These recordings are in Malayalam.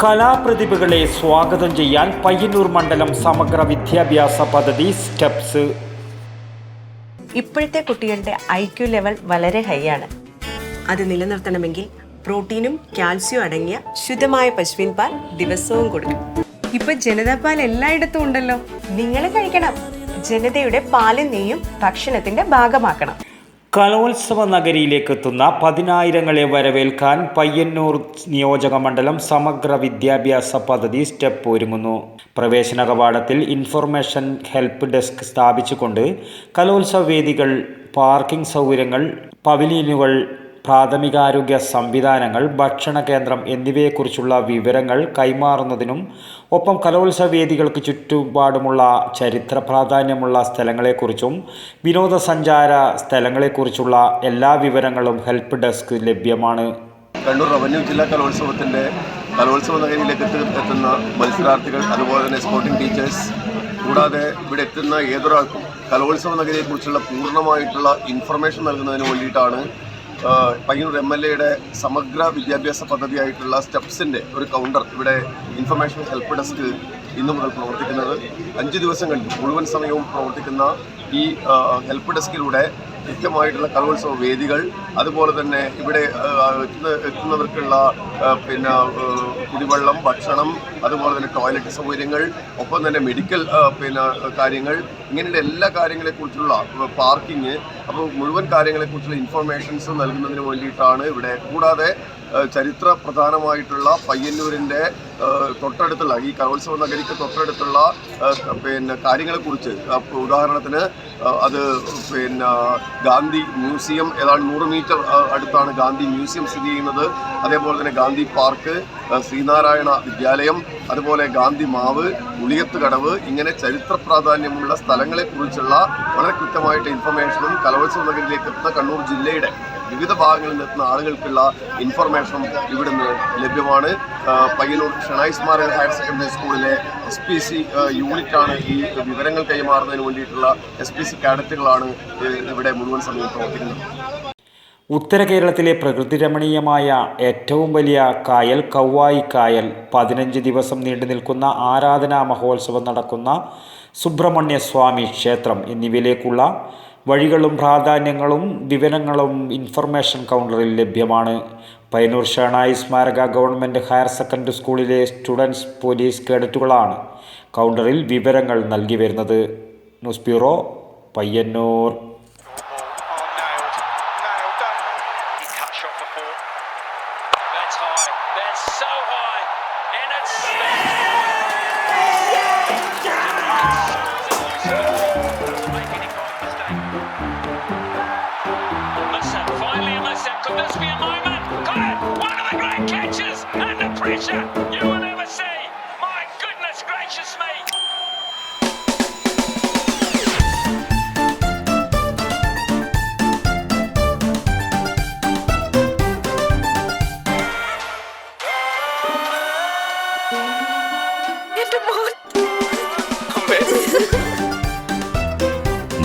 കലാപ്രതിഭകളെ സ്വാഗതം ചെയ്യാൻ പയ്യന്നൂർ മണ്ഡലം സമഗ്ര വിദ്യാഭ്യാസ പദ്ധതി സ്റ്റെപ്സ്. ഇപ്പോഴത്തെ കുട്ടികളുടെ IQ ലെവൽ വളരെ ഹൈ ആണ്. അത് നിലനിർത്തണമെങ്കിൽ പ്രോട്ടീനും കാൽസ്യവും അടങ്ങിയ ശുദ്ധമായ പശുവിൻ പാൽ ദിവസവും കൊടുക്കും. ഇപ്പൊ ജനതാ പാൽ എല്ലായിടത്തും ഉണ്ടല്ലോ. നിങ്ങൾ കഴിക്കണം. ജനതയുടെ പാലും നെയ്യും ഭക്ഷണത്തിന്റെ ഭാഗമാക്കണം. കലോത്സവ നഗരിയിലേക്ക് എത്തുന്ന പതിനായിരങ്ങളെ വരവേൽക്കാൻ പയ്യന്നൂർ നിയോജക മണ്ഡലം സമഗ്ര വിദ്യാഭ്യാസ പദ്ധതി സ്റ്റെപ്പ് ഒരുങ്ങുന്നു. പ്രവേശന കവാടത്തിൽ ഇൻഫർമേഷൻ ഹെൽപ്പ് ഡെസ്ക് സ്ഥാപിച്ചുകൊണ്ട് കലോത്സവ വേദികൾ, പാർക്കിംഗ് സൗകര്യങ്ങൾ, പവലിയനുകൾ, പ്രാഥമികാരോഗ്യ സംവിധാനങ്ങൾ, ഭക്ഷണ കേന്ദ്രം എന്നിവയെക്കുറിച്ചുള്ള വിവരങ്ങൾ കൈമാറുന്നതിനും ഒപ്പം കലോത്സവ വേദികൾക്ക് ചുറ്റുപാടുമുള്ള ചരിത്ര പ്രാധാന്യമുള്ള സ്ഥലങ്ങളെക്കുറിച്ചും വിനോദസഞ്ചാര സ്ഥലങ്ങളെക്കുറിച്ചുള്ള എല്ലാ വിവരങ്ങളും ഹെൽപ്പ് ഡെസ്ക് ലഭ്യമാണ്. കണ്ണൂർ റവന്യൂ ജില്ലാ കലോത്സവത്തിൻ്റെ കലോത്സവ നഗരിയിലേക്ക് എത്തുന്ന മത്സരാർത്ഥികൾ, അതുപോലെ തന്നെ സ്പോർട്ടിംഗ് ടീച്ചേഴ്സ്, കൂടാതെ ഇവിടെ എത്തുന്ന ഏതൊരാൾക്കും കലോത്സവ നഗരിയെക്കുറിച്ചുള്ള പൂർണ്ണമായിട്ടുള്ള ഇൻഫർമേഷൻ നൽകുന്നതിന് വേണ്ടിയിട്ടാണ് പയ്യന്നൂർ MLAയുടെ സമഗ്ര വിദ്യാഭ്യാസ പദ്ധതിയായിട്ടുള്ള സ്റ്റെപ്സിൻ്റെ ഒരു കൗണ്ടർ ഇവിടെ ഇൻഫർമേഷൻ ഹെൽപ്പ് ഡെസ്ക് ഇന്നു മുതൽ പ്രവർത്തിക്കുന്നത്. 5 ദിവസം കഴിഞ്ഞ് മുഴുവൻ സമയവും പ്രവർത്തിക്കുന്ന ഈ ഹെൽപ്പ് ഡെസ്കിലൂടെ കൃത്യമായിട്ടുള്ള കലോത്സവ വേദികൾ, അതുപോലെ തന്നെ ഇവിടെ എത്തുന്നവർക്കുള്ള കുടിവെള്ളം, ഭക്ഷണം, അതുപോലെ തന്നെ ടോയ്ലറ്റ് സൗകര്യങ്ങൾ, ഒപ്പം തന്നെ മെഡിക്കൽ കാര്യങ്ങൾ, ഇങ്ങനെയുള്ള എല്ലാ കാര്യങ്ങളെക്കുറിച്ചുള്ള പാർക്കിങ്, അപ്പോൾ മുഴുവൻ കാര്യങ്ങളെക്കുറിച്ചുള്ള ഇൻഫർമേഷൻസ് നൽകുന്നതിന് വേണ്ടിയിട്ടാണ് ഇവിടെ. കൂടാതെ ചരിത്ര പ്രധാനമായിട്ടുള്ള പയ്യന്നൂരിൻ്റെ തൊട്ടടുത്തുള്ള ഈ കലോത്സവ നഗരിക്ക് തൊട്ടടുത്തുള്ള കാര്യങ്ങളെക്കുറിച്ച്, ഉദാഹരണത്തിന് അത് ഗാന്ധി മ്യൂസിയം, ഏതാണ്ട് 100 മീറ്റർ അടുത്താണ് ഗാന്ധി മ്യൂസിയം സ്ഥിതി ചെയ്യുന്നത്. അതേപോലെ തന്നെ ഗാന്ധി പാർക്ക്, ശ്രീനാരായണ വിദ്യാലയം, അതുപോലെ ഗാന്ധി മാവ്, ഉളിയത്ത് കടവ്, ഇങ്ങനെ ചരിത്ര പ്രാധാന്യമുള്ള സ്ഥലങ്ങളെക്കുറിച്ചുള്ള വളരെ കൃത്യമായിട്ട് ഇൻഫർമേഷനും കലോത്സവ നഗരിയിലേക്ക് എത്തുന്ന കണ്ണൂർ ജില്ലയുടെ വിവിധ ഭാഗങ്ങളിൽ നിന്നെത്തുന്ന ആളുകൾക്കുള്ള ഇൻഫർമേഷനും ഇവിടുന്ന് ലഭ്യമാണ്. പയ്യന്നൂർ ഷെണായി സ്മാരക ഹയർ സെക്കൻഡറി സ്കൂളിലെ SPC യൂണിറ്റാണ് ഈ വിവരങ്ങൾ കൈമാറുന്നതിന് വേണ്ടിയിട്ടുള്ള SPC കാഡറ്റുകളാണ് ഇവിടെ മുഴുവൻ സമയം പ്രവർത്തിക്കുന്നത്. ഉത്തര കേരളത്തിലെ പ്രകൃതിരമണീയമായ ഏറ്റവും വലിയ കായൽ കൗവായി കായൽ, 15 ദിവസം നീണ്ടു നിൽക്കുന്ന ആരാധനാ മഹോത്സവം നടക്കുന്ന സുബ്രഹ്മണ്യ സ്വാമി ക്ഷേത്രം എന്നിവയിലേക്കുള്ള വഴികളും പ്രാധാന്യങ്ങളും വിവരങ്ങളും ഇൻഫർമേഷൻ കൗണ്ടറിൽ ലഭ്യമാണ്. പയ്യന്നൂർ ഷെണായി സ്മാരക ഗവൺമെൻറ് ഹയർ സെക്കൻഡറി സ്കൂളിലെ സ്റ്റുഡൻസ് പോലീസ് കേഡറ്റുകളാണ് കൗണ്ടറിൽ വിവരങ്ങൾ നൽകി വരുന്നത്. News bureau, Payyanur. Could this be a moment? Got it! One of the great catches! And the pressure you will never see! My goodness gracious me!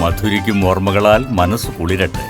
മധുരിക്കും ഓർമ്മകളാൽ മനസ്സ് കുളിരട്ടെ.